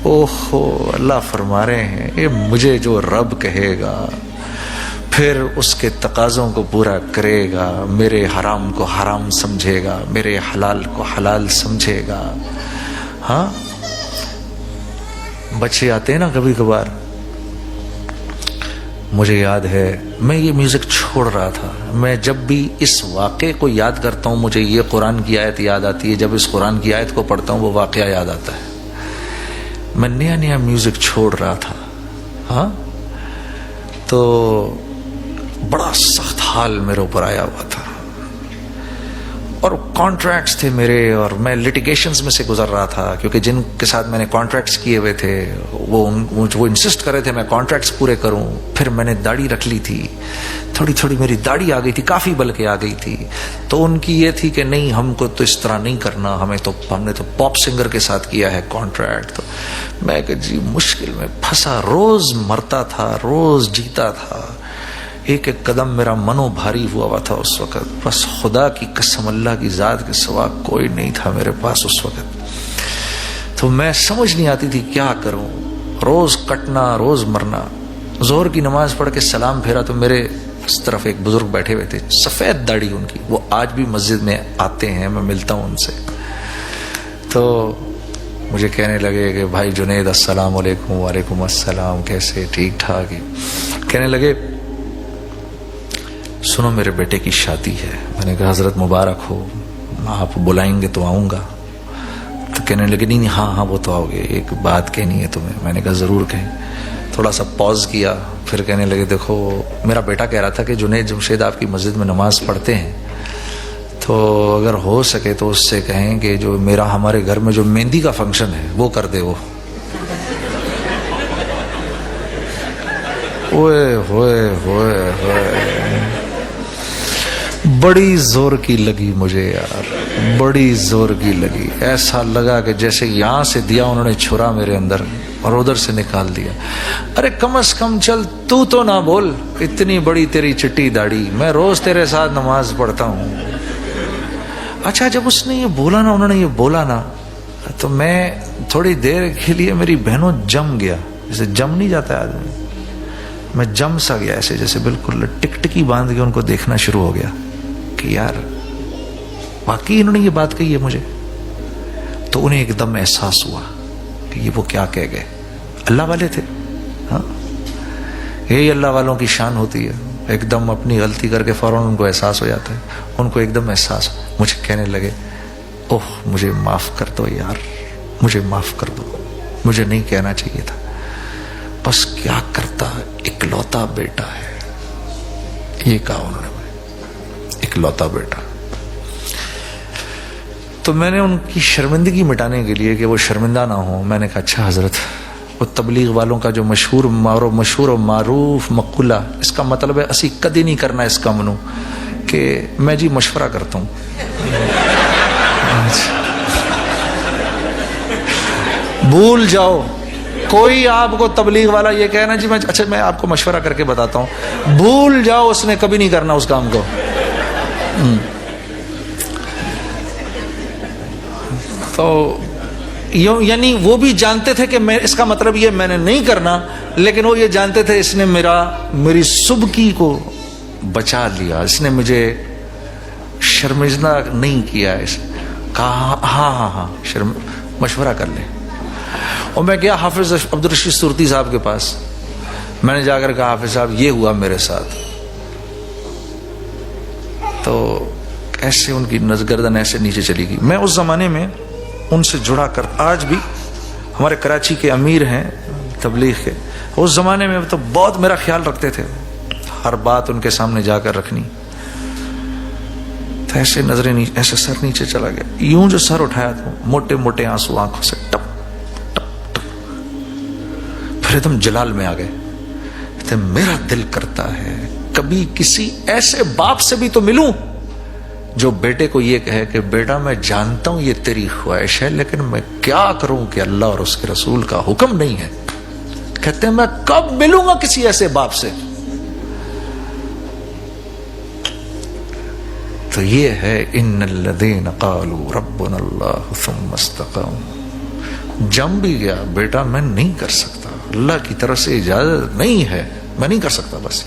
اوہو اللہ فرما رہے ہیں یہ مجھے جو رب کہے گا پھر اس کے تقاضوں کو پورا کرے گا، میرے حرام کو حرام سمجھے گا، میرے حلال کو حلال سمجھے گا۔ ہاں بچے آتے ہیں نا کبھی کبھار، مجھے یاد ہے میں یہ میوزک چھوڑ رہا تھا، میں جب بھی اس واقعے کو یاد کرتا ہوں مجھے یہ قرآن کی آیت یاد آتی ہے، جب اس قرآن کی آیت کو پڑھتا ہوں وہ واقعہ یاد آتا ہے۔ میں نیا نیا میوزک چھوڑ رہا تھا، ہاں تو بڑا سخت حال میرے اوپر آیا ہوا تھا، اور کانٹریکٹس تھے میرے، اور میں لٹیگیشنز میں سے گزر رہا تھا، کیونکہ جن کے ساتھ میں نے کانٹریکٹس کیے ہوئے تھے وہ انسسٹ کر رہے تھے میں کانٹریکٹس پورے کروں۔ پھر میں نے داڑھی رکھ لی تھی، تھوڑی تھوڑی میری داڑھی آ گئی تھی، کافی بلکہ آ گئی تھی، تو ان کی یہ تھی کہ نہیں ہم کو تو اس طرح نہیں کرنا، ہم نے تو پاپ سنگر کے ساتھ کیا ہے کانٹریکٹ۔ تو میں کہ جی مشکل میں پھنسا، روز مرتا تھا، روز جیتا تھا، ایک ایک قدم میرا منو بھاری ہوا ہوا تھا اس وقت، بس خدا کی قسم اللہ کی ذات کے سوا کوئی نہیں تھا میرے پاس اس وقت۔ تو میں سمجھ نہیں آتی تھی کیا کروں، روز کٹنا روز مرنا۔ ظہر کی نماز پڑھ کے سلام پھیرا تو میرے اس طرف ایک بزرگ بیٹھے ہوئے تھے، سفید داڑھی ان کی، وہ آج بھی مسجد میں آتے ہیں، میں ملتا ہوں ان سے۔ تو مجھے کہنے لگے کہ بھائی جنید السلام علیکم۔ وعلیکم السلام، کیسے؟ ٹھیک ٹھاک ہی۔ کہنے لگے سنو میرے بیٹے کی شادی ہے۔ میں نے کہا حضرت مبارک ہو، آپ بلائیں گے تو آؤں گا۔ تو کہنے لگے نہیں ہاں وہ تو آؤ گے، ایک بات کہنی ہے تمہیں۔ میں نے کہا ضرور کہیں۔ تھوڑا سا پاز کیا، پھر کہنے لگے دیکھو میرا بیٹا کہہ رہا تھا کہ جنید جمشید آپ کی مسجد میں نماز پڑھتے ہیں، تو اگر ہو سکے تو اس سے کہیں کہ جو میرا ہمارے گھر میں جو مہندی کا فنکشن ہے وہ کر دے وہ۔ ہوئے ہوئے ہوئے ہوئے، بڑی زور کی لگی مجھے یار، بڑی زور کی لگی، ایسا لگا کہ جیسے یہاں سے دیا انہوں نے چھرا میرے اندر اور ادھر سے نکال دیا۔ ارے کم از کم چل تو نہ بول، اتنی بڑی تیری چٹی داڑھی، میں روز تیرے ساتھ نماز پڑھتا ہوں۔ اچھا جب اس نے یہ بولا نا، انہوں نے یہ بولا نا، تو میں تھوڑی دیر کے لیے میری بہنوں جم گیا، جیسے جم نہیں جاتا آدمی، میں جم سا گیا ایسے، جیسے بالکل ٹکٹکی باندھ کے ان کو دیکھنا شروع ہو گیا کہ یار واقعی انہوں نے یہ بات کہی ہے مجھے۔ تو انہیں ایک دم احساس ہوا کہ یہ وہ کیا کہہ گئے، اللہ والے تھے، ہاں یہی اللہ والوں کی شان ہوتی ہے، ایک دم اپنی غلطی کر کے فوراً ان کو احساس ہو جاتا ہے، ان کو ایک دم احساس۔ مجھے کہنے لگے اوہ مجھے معاف کر دو یار، مجھے معاف کر دو، مجھے نہیں کہنا چاہیے تھا، بس کیا کرتا، اکلوتا بیٹا ہے، یہ کہا انہوں نے، اکلوتا بیٹا۔ تو میں نے ان کی شرمندگی مٹانے کے لیے کہ وہ شرمندہ نہ ہوں، میں نے کہا اچھا حضرت، وہ تبلیغ والوں کا جو مشہور و معروف مقولہ، اس کا مطلب ہے اسی کدی نہیں کرنا اس کا منو، کہ میں جی مشورہ کرتا ہوں۔ بھول جاؤ، کوئی آپ کو تبلیغ والا یہ کہنا جی میں آپ کو مشورہ کر کے بتاتا ہوں، بھول جاؤ، اس نے کبھی نہیں کرنا اس کام کو۔ تو یعنی وہ بھی جانتے تھے کہ میں، اس کا مطلب یہ میں نے نہیں کرنا، لیکن وہ یہ جانتے تھے اس نے میری سبکی کو بچا لیا، اس نے مجھے شرمندہ نہیں کیا، اس کہا ہاں مشورہ کر لیں۔ اور میں گیا حافظ عبدالرشید صورتی صاحب کے پاس، میں نے جا کر کہا حافظ صاحب یہ ہوا میرے ساتھ۔ تو ایسے ان کی گردن ایسے نیچے چلی گئی۔ میں اس زمانے میں ان سے جڑا کر، آج بھی ہمارے کراچی کے امیر ہیں تبلیغ کے، اس زمانے میں تو بہت میرا خیال رکھتے تھے، ہر بات ان کے سامنے جا کر رکھنی۔ تو ایسے نظریں نیچے، ایسے سر نیچے چلا گیا، یوں جو سر اٹھایا تھا موٹے موٹے آنسو آنکھوں سے ٹپ ٹپ ٹپ، پھر ایک دم جلال میں آ گئے۔ تو میرا دل کرتا ہے کبھی کسی ایسے باپ سے بھی تو ملوں جو بیٹے کو یہ کہے کہ بیٹا میں جانتا ہوں یہ تیری خواہش ہے، لیکن میں کیا کروں کہ اللہ اور اس کے رسول کا حکم نہیں ہے۔ کہتے ہیں میں کب ملوں گا کسی ایسے باپ سے؟ تو یہ ہے ان الذین قالوا ربنا اللہ ثم استقاموا، جم بھی گیا، بیٹا میں نہیں کر سکتا، اللہ کی طرف سے اجازت نہیں ہے، میں نہیں کر سکتا، بس